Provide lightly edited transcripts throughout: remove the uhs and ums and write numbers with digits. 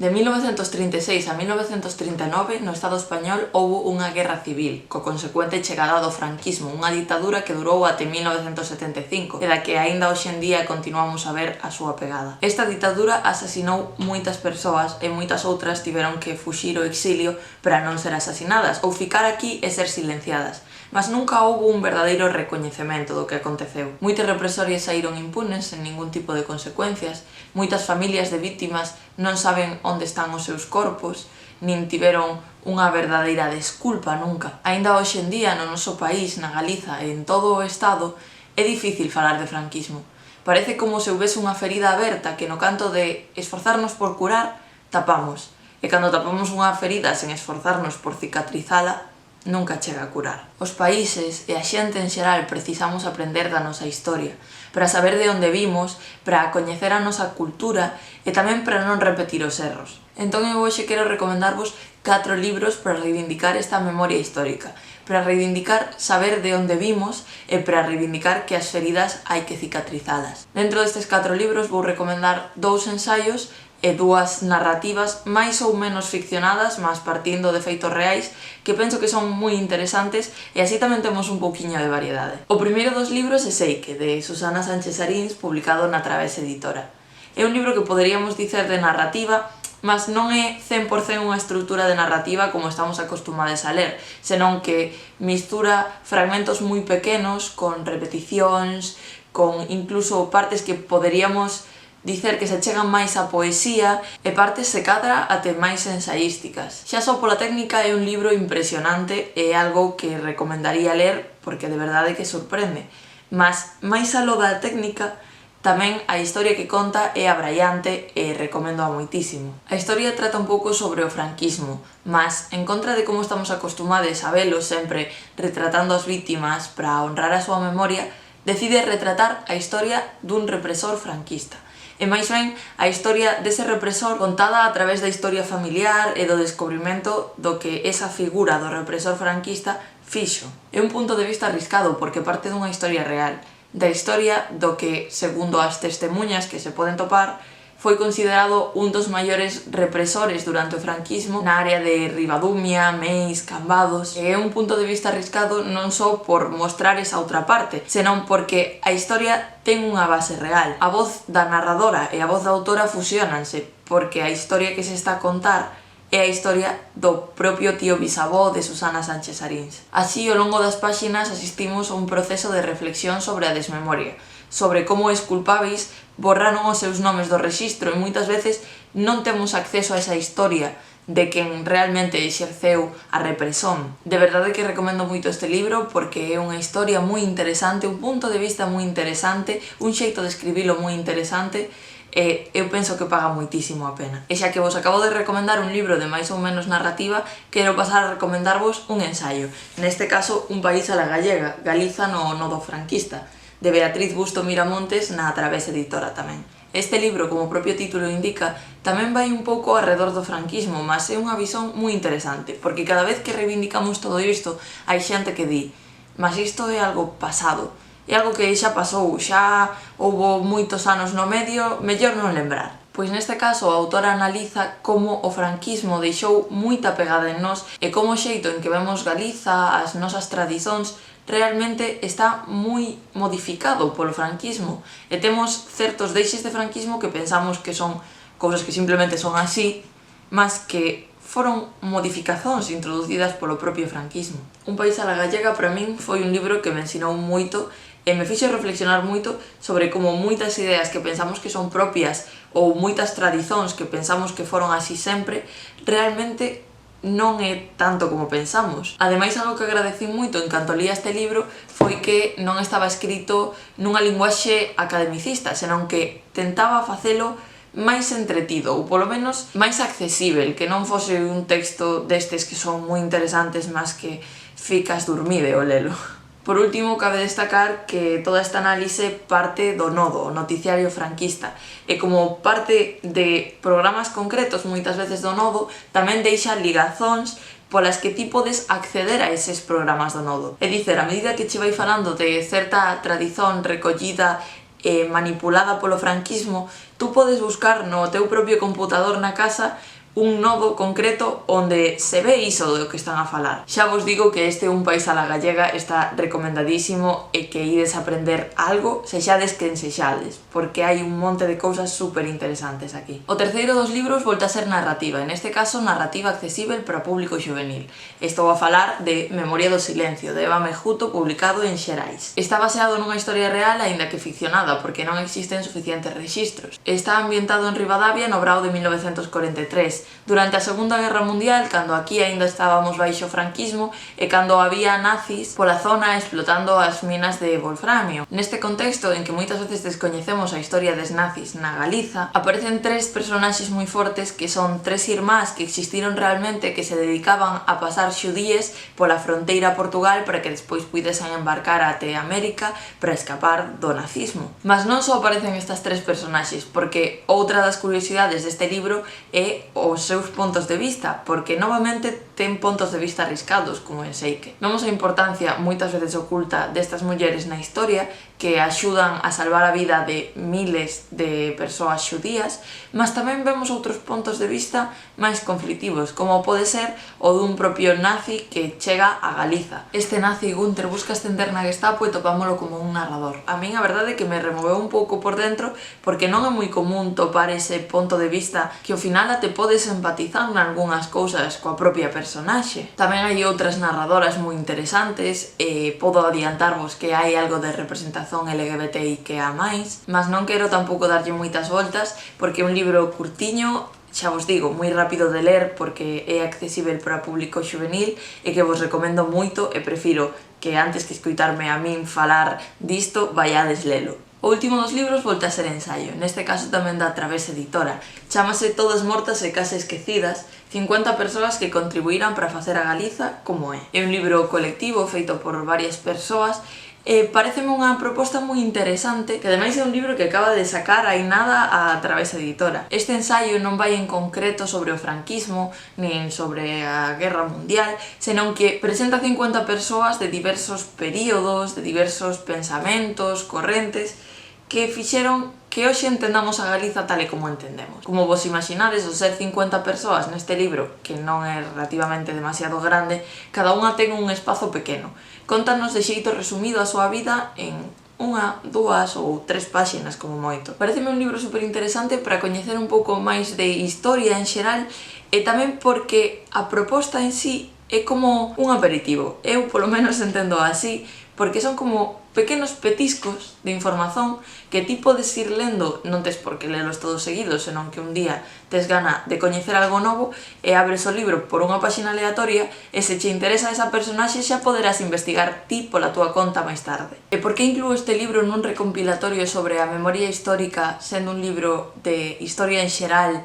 De 1936 a 1939, no Estado español houbo unha guerra civil, co consecuente chegada do franquismo, unha ditadura que durou até 1975, e da que aínda hoxe en día continuamos a ver a súa pegada. Esta ditadura asasinou moitas persoas e moitas outras tiveron que fuxir ao exilio para non ser asasinadas ou ficar aquí e ser silenciadas. Mas nunca houbo un verdadeiro recoñecemento do que aconteceu. Moitos represores saíron impunes sen ningún tipo de consecuencias, moitas familias de vítimas non saben onde están os seus corpos, nin tiveron unha verdadeira desculpa nunca. Aínda hoxe en día no noso país, na Galiza e en todo o Estado, é difícil falar de franquismo. Parece como se houvese unha ferida aberta que no canto de esforzarnos por curar, tapamos. E cando tapamos unha ferida sen esforzarnos por cicatrizala, nunca chega a curar. Os países e a xente en xeral precisamos aprender da nosa historia, para saber de onde vimos, para coñecer a nosa cultura e tamén para non repetir os erros. Entón eu hoxe quero recomendarvos 4 libros para reivindicar esta memoria histórica, para reivindicar saber de onde vimos e para reivindicar que as feridas hai que cicatrizalas. Dentro destes 4 libros vou recomendar 2 ensaios e 2 narrativas máis ou menos ficcionadas, mas partindo de feitos reais, que penso que son moi interesantes e así tamén temos un pouquiño de variedade. O primeiro dos libros é Seique, de Susana Sánchez Arins, publicado na Través Editora. É un libro que poderíamos dicer de narrativa, mas non é 100% unha estrutura de narrativa como estamos acostumados a ler, senón que mistura fragmentos moi pequenos, con repeticións, con incluso partes que poderíamos dicer que se chegan máis á poesía e partes se cadra até máis ensaísticas. Xa só pola técnica é un libro impresionante e é algo que recomendaría ler porque de verdade que sorprende. Mas máis aló da técnica, tamén a historia que conta é abraiante e recomendo a moitísimo. A historia trata un pouco sobre o franquismo, mas en contra de como estamos acostumados a velo sempre retratando as vítimas para honrar a súa memoria, decide retratar a historia dun represor franquista. E máis ben a historia dese represor contada a través da historia familiar e do descubrimento do que esa figura do represor franquista fixo. É un punto de vista arriscado porque parte dunha historia real, da historia do que, segundo as testemuñas que se poden topar, foi considerado un dos maiores represores durante o franquismo na área de Ribadumia, Meis, Cambados. E é un punto de vista arriscado non só por mostrar esa outra parte, senón porque a historia ten unha base real. A voz da narradora e a voz da autora fusionanse, porque a historia que se está a contar é a historia do propio tío bisavó de Susana Sánchez Arins. Así, ao longo das páxinas asistimos a un proceso de reflexión sobre a desmemoria, sobre como os culpáveis borraron os seus nomes do rexistro e moitas veces non temos acceso a esa historia de quen realmente exerceu a represión. De verdade que recomendo moito este libro porque é unha historia moi interesante, un punto de vista moi interesante, un xeito de escribilo moi interesante e eu penso que paga moitísimo a pena. E xa que vos acabo de recomendar un libro de máis ou menos narrativa, quero pasar a recomendarvos un ensaio, neste caso Un país a la gallega, Galiza no nodo franquista, de Beatriz Busto Miramontes na Través Editora tamén. Este libro, como o propio título indica, tamén vai un pouco arredor do franquismo, mas é unha visón moi interesante, porque cada vez que reivindicamos todo isto, hai xente que di, mas isto é algo pasado, é algo que xa pasou, xa houbo moitos anos no medio, mellor non lembrar. Pois neste caso a autora analiza como o franquismo deixou moita pegada en nós e como o xeito en que vemos Galiza, as nosas tradicións, realmente está moi modificado polo franquismo e temos certos deixes de franquismo que pensamos que son cousas que simplemente son así, mas que foron modificazóns introducidas polo propio franquismo. Un país a la gallega para min foi un libro que me ensinou moito e me fixo reflexionar moito sobre como moitas ideas que pensamos que son propias ou moitas tradicións que pensamos que foron así sempre, realmente non é tanto como pensamos. Ademais, algo que agradecín moito en canto lía este libro foi que non estaba escrito nunha linguaxe academicista, senón que tentaba facelo máis entretido, ou polo menos máis accesível, que non fose un texto destes que son moi interesantes, mas que ficas dormide ao lelo. Por último, cabe destacar que toda esta análise parte do nodo, o noticiario franquista, e como parte de programas concretos moitas veces do nodo, tamén deixa ligazóns polas que ti podes acceder a eses programas do nodo. É dicer, a medida que che vai falando de certa tradición recollida e manipulada polo franquismo, Tú podes buscar no teu propio computador na casa un nodo concreto onde se ve iso do que están a falar. Xa vos digo que este Un país a la gallega está recomendadísimo e que ides a aprender algo, sexades quen sexades, porque hai un monte de cousas super interesantes aquí. O terceiro dos libros volta a ser narrativa, en este caso narrativa accesível para público xuvenil. Estou a falar de Memoria do silencio, de Eva Mejuto, publicado en Xerais. Está baseado nunha historia real, aínda que ficcionada, porque non existen suficientes rexistros. Está ambientado en Ribadavia no brao de 1943, durante a Segunda Guerra Mundial, cando aquí aínda estábamos baixo franquismo e cando había nazis pola zona explotando as minas de wolframio. Neste contexto, en que moitas veces descoñecemos a historia des nazis na Galiza, aparecen tres personaxes moi fortes que son tres irmás que existiron realmente, que se dedicaban a pasar xudíes pola fronteira a Portugal para que despois puidesen embarcar até América para escapar do nazismo. Mas non só aparecen estas tres personaxes, porque outra das curiosidades deste libro é os seus pontos de vista, porque novamente ten pontos de vista arriscados, como en Seike. Vemos a importancia moitas veces oculta destas mulleres na historia, que axudan a salvar a vida de miles de persoas xudías, mas tamén vemos outros pontos de vista máis conflitivos, como pode ser o dun propio nazi que chega a Galiza. Este nazi, Gunther, busca ascender na Gestapo e topámolo como un narrador. A min a verdade é que me removeu un pouco por dentro, porque non é moi común topar ese ponto de vista que ao final te podes empatizar nalgúnas cousas coa propia personaxe. Tamén hai outras narradoras moi interesantes, e podo adiantarvos que hai algo de representación LGBTI que a máis, mas non quero tampouco darlle moitas voltas, porque é un libro curtiño, xa vos digo, moi rápido de ler, porque é accesível para público xuvenil e que vos recomendo moito, e prefiro que antes que escoitarme a min falar disto, vaiades lelo. O último dos libros volta a ser ensaio, neste caso tamén da Través Editora. Chámase Todas mortas e case esquecidas, 50 persoas que contribuíran para facer a Galiza como é. É un libro colectivo feito por varias persoas e pareceme unha proposta moi interesante, que ademais é un libro que acaba de sacar hai nada a Través Editora. Este ensaio non vai en concreto sobre o franquismo, nin sobre a Guerra Mundial, senón que presenta 50 persoas de diversos períodos, de diversos pensamentos, correntes, que fixeron que hoxe entendamos a Galiza tal e como entendemos. Como vos imaginades, o ser 50 persoas neste libro, que non é relativamente demasiado grande, cada unha ten un espazo pequeno. Contanos de xeito resumido a súa vida en unha, dúas ou tres páxinas como moito. Pareceme un libro super interesante para coñecer un pouco máis de historia en xeral, e tamén porque a proposta en sí é como un aperitivo. Eu polo menos entendo así, porque son como pequenos petiscos de información que ti podes ir lendo, non tes por que lelos todos seguidos, senón que un día tes gana de coñecer algo novo e abres o libro por unha páxina aleatoria e se che interesa esa personaxe xa poderás investigar ti pola túa conta máis tarde. E por que incluo este libro nun recompilatorio sobre a memoria histórica, sendo un libro de historia en xeral,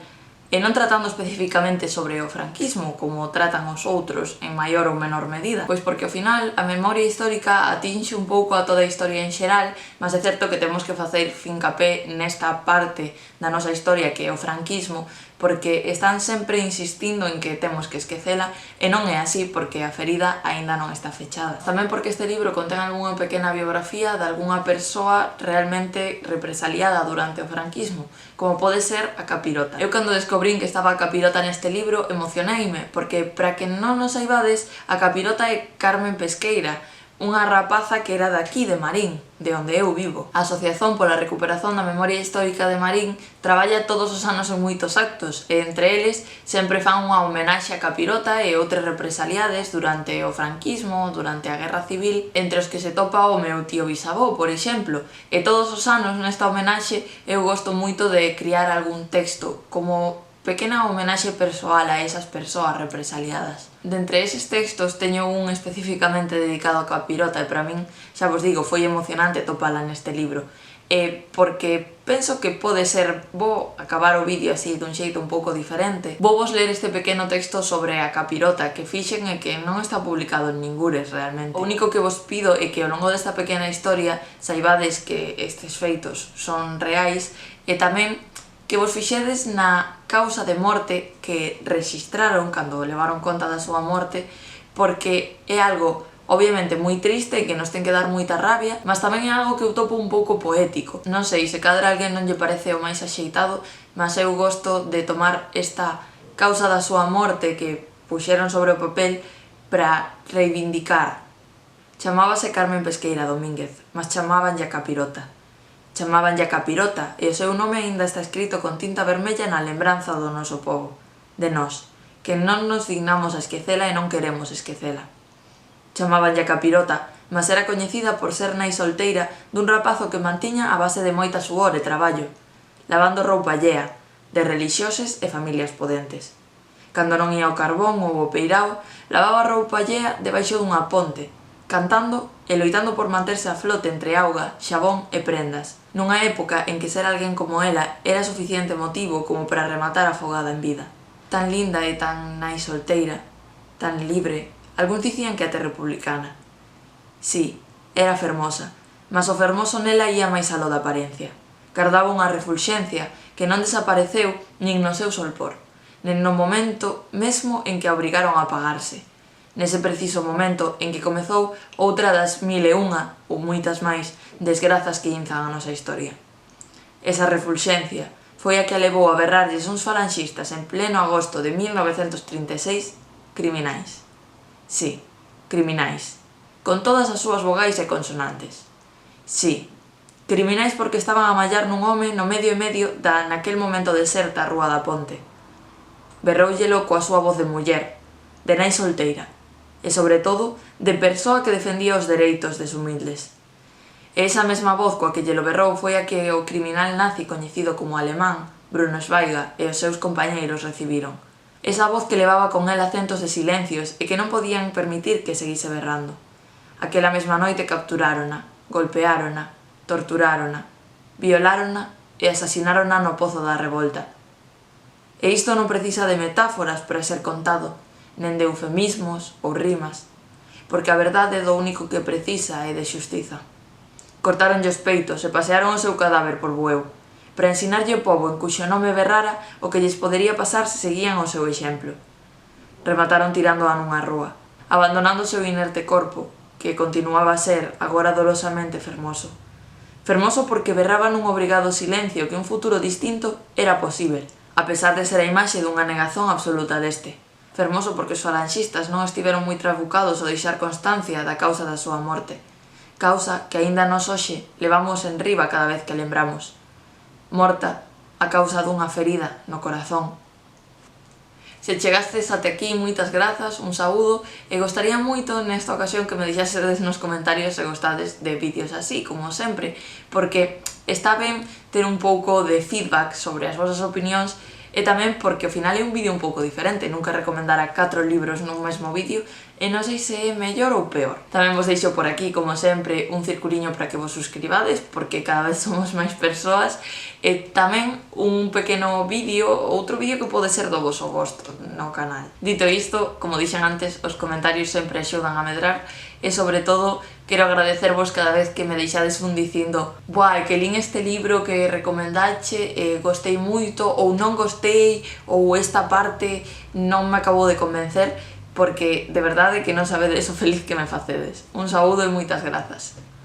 e non tratando especificamente sobre o franquismo, como tratan os outros en maior ou menor medida? Pois porque ao final a memoria histórica atinxe un pouco a toda a historia en xeral, mas é certo que temos que facer fincapé nesta parte da nosa historia que é o franquismo, porque están sempre insistindo en que temos que esquecela, e non é así porque a ferida aínda non está fechada. Tamén porque este libro contén algunha pequena biografía de algunha persoa realmente represaliada durante o franquismo, como pode ser a Capirota. Eu cando descobrín que estaba a Capirota neste libro emocioneime, porque para que non nos saibades, a Capirota é Carmen Pesqueira, unha rapaza que era daqui de Marín, de onde eu vivo. A Asociación pola Recuperación da Memoria Histórica de Marín traballa todos os anos en moitos actos, e entre eles sempre fan unha homenaxe a Capirota e outras represaliades durante o franquismo, durante a Guerra Civil, entre os que se topa o meu tío bisavó, por exemplo. E todos os anos nesta homenaxe eu gosto moito de criar algún texto, como pequena homenaxe persoal a esas persoas represaliadas. Dentre eses textos teño un especificamente dedicado a Capirota e para min, xa vos digo, foi emocionante topala neste libro. Porque penso que pode ser bo acabar o vídeo así dun xeito un pouco diferente. Vou vos ler este pequeno texto sobre a Capirota que fixen e que non está publicado en ningures realmente. O único que vos pido é que ao longo desta pequena historia saibades que estes feitos son reais e tamén que vos fixedes na causa de morte que rexistraron cando levaron conta da súa morte, porque é algo Obviamente moi triste e que nos ten que dar moita rabia, mas tamén é algo que eu topo un pouco poético. Non sei, se cadra alguén non lle parece o máis axeitado, mas eu gosto de tomar esta causa da súa morte que puxeron sobre o papel para reivindicar. Chamábase Carmen Pesqueira Domínguez, mas chamábanlle a Capirota. Chamábanlle a Capirota e o seu nome aínda está escrito con tinta vermella na lembranza do noso povo, de nós, que non nos dignamos a esquecela e non queremos esquecela. Chamábanlle a Capirota, mas era coñecida por ser nai solteira dun rapazo que mantiña a base de moita suor e traballo, lavando roupa allea, de relixioses e familias podentes. Cando non ia ao carbón ou ao peirao, lavaba roupa allea debaixo dunha ponte, cantando e loitando por manterse a flote entre auga, xabón e prendas, nunha época en que ser alguén como ela era suficiente motivo como para rematar afogada en vida. Tan linda e tan nai solteira, tan libre, algúns dicían que até republicana. Sí, era fermosa, mas o fermoso nela ia máis aló da apariencia. Gardaba unha refulxencia que non desapareceu nin no seu solpor, nin no momento mesmo en que a obrigaron a apagarse. Nese preciso momento en que comezou outra das 1001, ou moitas máis, desgrazas que inzan a nosa historia. Esa refulxencia foi a que a levou a berrarlles uns falanxistas en pleno agosto de 1936 criminais. Sí, criminais, con todas as súas vogais e consonantes. Sí, criminais porque estaban a mallar nun home no medio e medio da naquel momento deserta Rúa da Ponte. Berróullelo coa súa voz de muller, de nai solteira, e sobre todo de persoa que defendía os dereitos des humildes. E esa mesma voz coa que lle lo berrou foi a que o criminal nazi coñecido como alemán, Bruno Schweiger, e os seus compañeiros recibiron. Esa voz que levaba con ela centos de silencios e que non podían permitir que seguise berrando. Aquela mesma noite capturárona, golpeárona, torturárona, violárona e asasinárona no pozo da revolta. E isto non precisa de metáforas para ser contado, nen de eufemismos ou rimas, porque a verdade do único que precisa é de xustiza. Cortáronlle os peitos e pasearon o seu cadáver por Bueu, para ensinarlle ao pobo en cuxo nome berrara o que lles podería pasar se seguían o seu exemplo. Remataron tirándoa nunha rúa, abandonando o seu inerte corpo, que continuaba a ser, agora dolosamente, fermoso. Fermoso porque berraba nun obrigado silencio que un futuro distinto era posíbel, a pesar de ser a imaxe dunha negazón absoluta deste. Fermoso porque os falanxistas non estiveron moi trabucados ao deixar constancia da causa da súa morte, causa que aínda nos hoxe levamos en riba cada vez que lembramos. Morta a causa dunha ferida no corazón. Se chegastes até aquí, moitas grazas, un saúdo, e gostaría moito nesta ocasión que me deixasedes nos comentarios se gostades de vídeos así, como sempre, porque está ben ter un pouco de feedback sobre as vosas opinións e tamén porque ao final é un vídeo un pouco diferente, nunca recomendara 4 libros nun mesmo vídeo e non sei se é mellor ou peor. Tamén vos deixo por aquí, como sempre, un circuliño para que vos suscribades, porque cada vez somos máis persoas, e tamén un pequeno vídeo, outro vídeo que pode ser do voso gosto no canal. Dito isto, como dixen antes, os comentarios sempre axudan a medrar, e sobre todo quero agradecervos cada vez que me deixades un dicindo «Buah, que lín este libro que recomendache, gostei moito», ou «non gostei», ou «esta parte non me acabou de convencer», porque de verdade que non sabedes o feliz que me facedes. Un saúdo e moitas grazas.